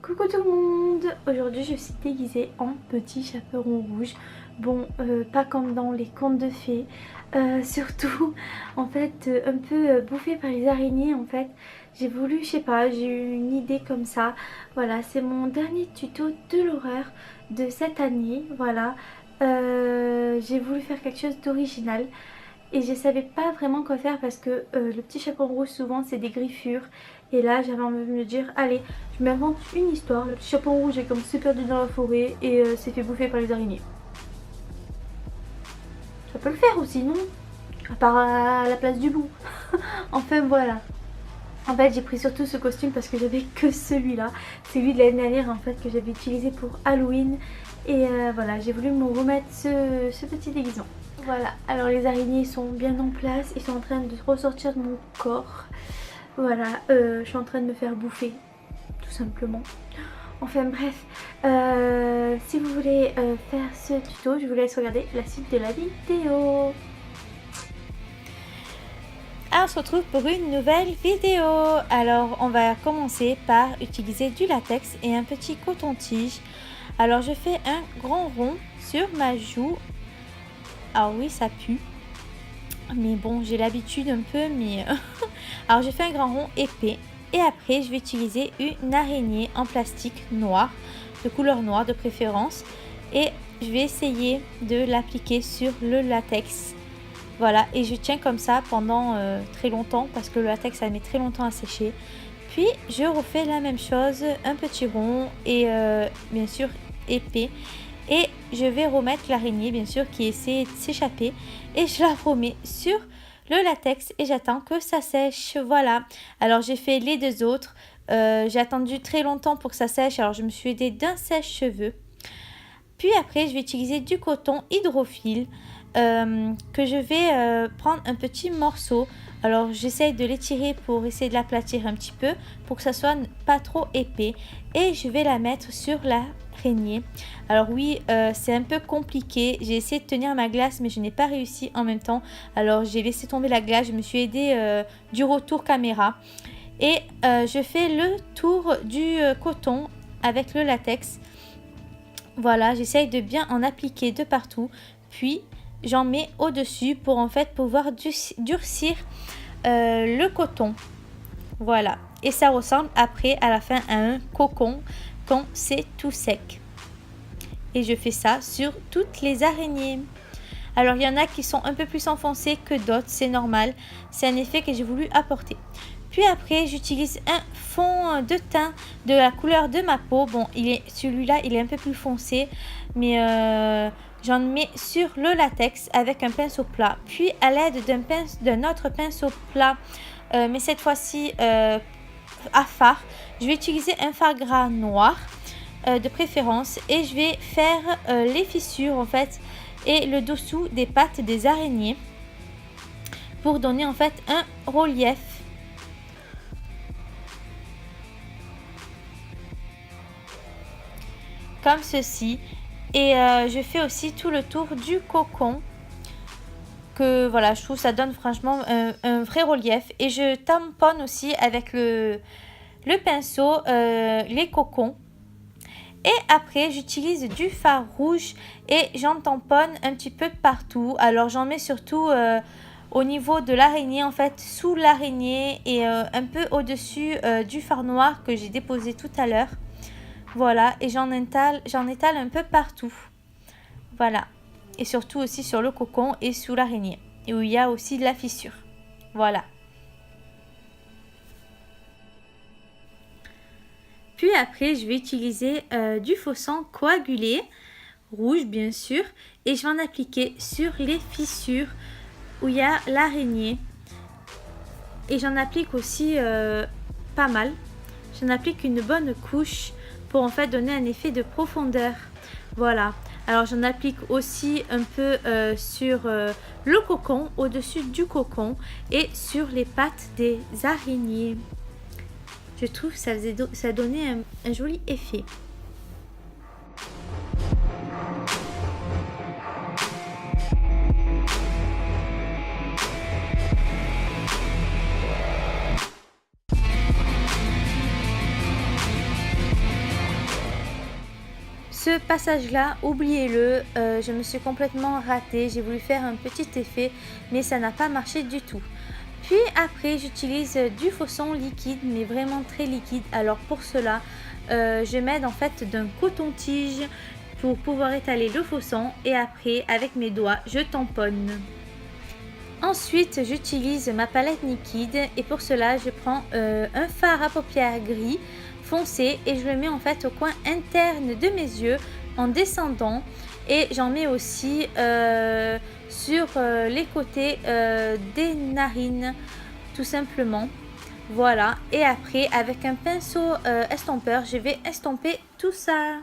Coucou tout le monde. Aujourd'hui je suis déguisée en petit chaperon rouge. Bon, pas comme dans les contes de fées. Surtout, en fait, un peu bouffée par les araignées. En fait, j'ai voulu, je sais pas, j'ai eu une idée comme ça. Voilà, c'est mon dernier tuto de l'horreur de cette année. Voilà, j'ai voulu faire quelque chose d'original. Et je savais pas vraiment quoi faire parce que le petit chaperon rouge souvent c'est des griffures. Et là j'avais envie de me dire allez, je m'invente une histoire. Le petit chaperon rouge est comme s'est perdu dans la forêt et s'est fait bouffer par les araignées. Ça peut le faire aussi, non? À part à la place du loup. Enfin voilà. En fait j'ai pris surtout ce costume parce que j'avais que celui-là. C'est lui de l'année dernière en fait que j'avais utilisé pour Halloween. Et voilà, j'ai voulu me remettre ce petit déguisement. Voilà, alors les araignées sont bien en place, ils sont en train de ressortir de mon corps. Voilà, je suis en train de me faire bouffer, tout simplement. Enfin bref, si vous voulez faire ce tuto, je vous laisse regarder la suite de la vidéo. On se retrouve pour une nouvelle vidéo. Alors on va commencer par utiliser du latex et un petit coton-tige. Alors je fais un grand rond sur ma joue. Alors oui, ça pue. Mais bon, j'ai l'habitude un peu, mais... Alors j'ai fait un grand rond épais. Et après, je vais utiliser une araignée en plastique noir, de couleur noire de préférence. Et je vais essayer de l'appliquer sur le latex. Voilà, et je tiens comme ça pendant très longtemps, parce que le latex, ça met très longtemps à sécher. Puis, je refais la même chose, un petit rond et bien sûr épais. Et je vais remettre l'araignée, bien sûr, qui essaie de s'échapper. Et je la remets sur le latex et j'attends que ça sèche. Voilà. Alors, j'ai fait les deux autres. J'ai attendu très longtemps pour que ça sèche. Alors, je me suis aidée d'un sèche-cheveux. Puis après, je vais utiliser du coton hydrophile que je vais prendre un petit morceau. Alors, j'essaye de l'étirer pour essayer de l'aplatir un petit peu pour que ça soit pas trop épais. Et je vais la mettre sur l'araignée. Alors oui, c'est un peu compliqué. J'ai essayé de tenir ma glace, mais je n'ai pas réussi en même temps. Alors, j'ai laissé tomber la glace. Je me suis aidée du retour caméra. Et je fais le tour du coton avec le latex. Voilà, j'essaye de bien en appliquer de partout. Puis, j'en mets au-dessus pour en fait pouvoir durcir le coton. Voilà. Et ça ressemble après à la fin à un cocon quand c'est tout sec. Et je fais ça sur toutes les araignées. Alors, il y en a qui sont un peu plus enfoncées que d'autres, c'est normal. C'est un effet que j'ai voulu apporter. Puis après, j'utilise un fond de teint de la couleur de ma peau. Bon, celui-là, il est un peu plus foncé, mais j'en mets sur le latex avec un pinceau plat. Puis à l'aide d'un autre pinceau plat, mais cette fois-ci à fard, je vais utiliser un fard gras noir de préférence. Et je vais faire les fissures en fait et le dessous des pattes des araignées pour donner en fait un relief. Comme ceci. Et je fais aussi tout le tour du cocon. Que voilà, je trouve ça donne franchement un vrai relief. Et je tamponne aussi avec le pinceau les cocons. Et après, j'utilise du fard rouge et j'en tamponne un petit peu partout. Alors, j'en mets surtout au niveau de l'araignée, en fait, sous l'araignée et un peu au-dessus du fard noir que j'ai déposé tout à l'heure. Voilà, et j'en étale un peu partout. Voilà. Et surtout aussi sur le cocon et sous l'araignée. Et où il y a aussi de la fissure. Voilà. Puis après, je vais utiliser du faux sang coagulé, rouge bien sûr. Et je vais en appliquer sur les fissures où il y a l'araignée. Et j'en applique aussi pas mal. J'en applique une bonne couche pour en fait donner un effet de profondeur. Voilà. Alors j'en applique aussi un peu sur le cocon, au-dessus du cocon et sur les pattes des araignées. Je trouve que ça donnait un joli effet. ce passage là, oubliez-le, je me suis complètement ratée, j'ai voulu faire un petit effet mais ça n'a pas marché du tout. Puis après j'utilise du fausson liquide mais vraiment très liquide. Alors pour cela je m'aide en fait d'un coton-tige pour pouvoir étaler le fausson et après avec mes doigts je tamponne. Ensuite j'utilise ma palette liquide et pour cela je prends un fard à paupières gris foncé et je le mets en fait au coin interne de mes yeux en descendant et j'en mets aussi sur les côtés des narines tout simplement. Voilà, et après avec un pinceau estompeur je vais estomper tout ça.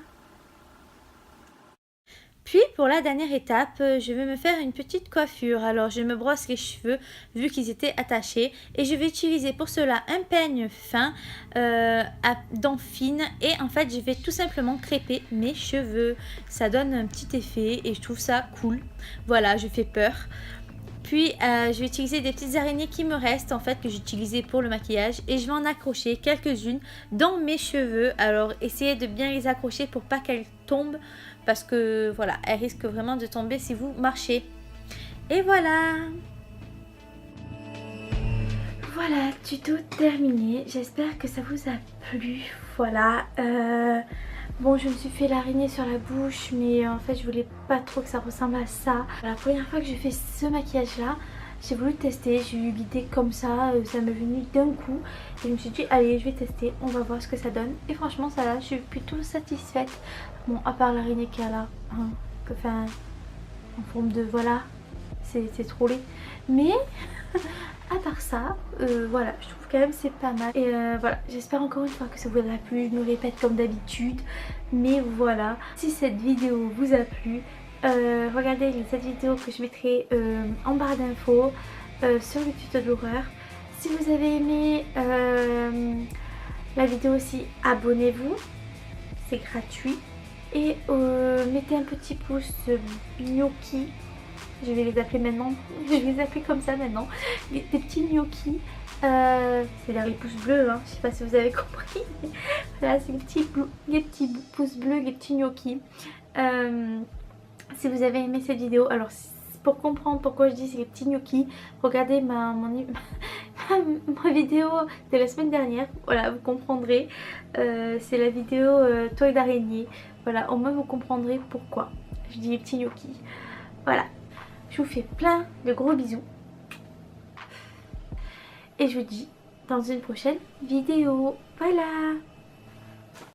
Puis pour la dernière étape, je vais me faire une petite coiffure. Alors je me brosse les cheveux vu qu'ils étaient attachés et je vais utiliser pour cela un peigne fin à dents fines et en fait je vais tout simplement crêper mes cheveux. Ça donne un petit effet et je trouve ça cool. Voilà, je fais peur. Puis je vais utiliser des petites araignées qui me restent en fait que j'utilisais pour le maquillage et je vais en accrocher quelques-unes dans mes cheveux. Alors essayez de bien les accrocher pour pas qu'elles tombent parce que voilà, elles risquent vraiment de tomber si vous marchez. Et voilà. Voilà, tuto terminé. J'espère que ça vous a plu. Voilà. Bon, je me suis fait l'araignée sur la bouche, mais en fait, je voulais pas trop que ça ressemble à ça. La première fois que j'ai fait ce maquillage-là, j'ai voulu tester. J'ai eu l'idée comme ça m'est venu d'un coup. Et je me suis dit, allez, je vais tester, on va voir ce que ça donne. Et franchement, ça là, je suis plutôt satisfaite. Bon, à part l'araignée qu'il y a là, hein, enfin, en forme de voilà, c'est trop laid. Mais à part ça, voilà, je trouve quand même c'est pas mal. Et voilà, j'espère encore une fois que ça vous a plu. Je me répète comme d'habitude. Mais voilà, si cette vidéo vous a plu, regardez cette vidéo que je mettrai en barre d'infos sur le tuto de l'horreur. Si vous avez aimé la vidéo aussi, abonnez-vous, c'est gratuit. Et mettez un petit pouce gnocchi. Je vais les appeler maintenant, je vais les appeler comme ça maintenant, des petits gnocchis, c'est les pouces bleus, hein. Je sais pas si vous avez compris, voilà c'est les petits pouces bleus, les petits gnocchis. Si vous avez aimé cette vidéo, alors pour comprendre pourquoi je dis c'est les petits gnocchis, regardez ma vidéo de la semaine dernière, voilà vous comprendrez, c'est la vidéo toile d'araignée, voilà au moins vous comprendrez pourquoi je dis les petits gnocchis, voilà. Je vous fais plein de gros bisous. Et je vous dis dans une prochaine vidéo. Voilà.